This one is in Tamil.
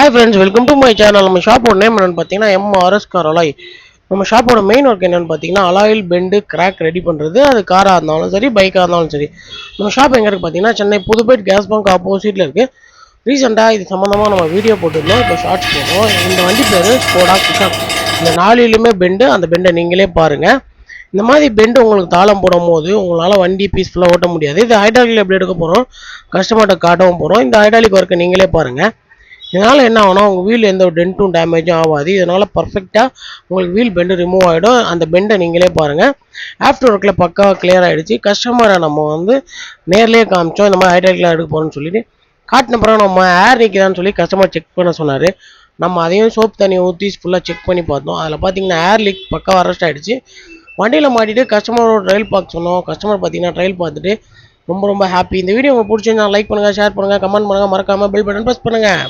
Hi friends, welcome to my channel. நம்ம ஷாப்போட நேம் என்னன்னு பார்த்தீங்கன்னா MRS கார் அலாய். நம்ம ஷாப்போட மெயின் ஒர்க் என்னன்னு பார்த்தீங்கன்னா அலாயில் பெண்டு கிராக் ரெடி பண்ணுறது. அது காராக இருந்தாலும் சரி பைக்காக இருந்தாலும் சரி. நம்ம ஷாப் எங்கே இருக்குது பார்த்தீங்கன்னா சென்னை புதுப்பேட் கேஸ் பங்க் ஆப்போசிட்டில் இருக்குது. ரீசெண்டாக இது சம்மந்தமாக நம்ம வீடியோ போட்டுருந்தோம். இப்போ ஷார்ட்ஸ் போடுறோம். இந்த வண்டி பேர் ஸ்கோடா குஷாக். இந்த நாலுலையுமே பெண்டு, அந்த பெண்டை நீங்களே பாருங்கள். இந்த மாதிரி பெண்டு உங்களுக்கு தாளம் போடும் போது உங்களால் வண்டி பீஸ்ஃபுல்லாக ஓட்ட முடியாது. இது ஹைட்ராலிக் எப்படி எடுக்க போகிறோம், கஸ்டமர்கிட்ட காட்டவும் போகிறோம். இந்த ஹைட்ராலிக் ஒர்க்கை நீங்களே பாருங்கள். இதனால் என்ன ஆகும்னா உங்கள் வீல் எந்த ஒரு டென்ட்டும் டேமேஜும் ஆகாது. இதனால் பர்ஃபெக்டாக உங்களுக்கு வீல் பெண்டு ரிமூவ் ஆகிடும். அந்த பெண்டை நீங்களே பாருங்கள். ஆஃப்டர் ஒர்க்கில் பக்காவாக கிளியர் ஆகிடுச்சு. கஸ்டமரை நம்ம நேர்லேயே காமிச்சோம் இந்த மாதிரி ஹைட்ராலிக்லாம் எடுக்க போகிறோம்னு சொல்லிட்டு. காட்டின பிறகு நம்ம ஏர் நிற்கிறான்னு சொல்லி கஸ்டமர் செக் பண்ண சொன்னார். நம்ம அதையும் சோப் தண்ணியை ஊற்றி ஃபுல்லாக செக் பண்ணி பார்த்தோம். அதில் பார்த்தீங்கன்னா ஏர் லீக் பக்காவாக அரெஸ்ட் ஆகிடுச்சு. வண்டியில் மாட்டிட்டு கஸ்டமரோட ட்ரையல் பார்க்க சொன்னோம். கஸ்டமர் பார்த்தீங்கன்னா ட்ரையல் பார்த்துட்டு ரொம்ப ஹாப்பி. இந்த வீடியோ உங்களுக்கு பிடிச்சிருந்தா லைக் பண்ணுங்கள், ஷேர் பண்ணுங்கள், கமெண்ட் பண்ணுங்கள், மறக்காமல் பெல் பட்டன் ப்ரெஸ் பண்ணுங்கள்.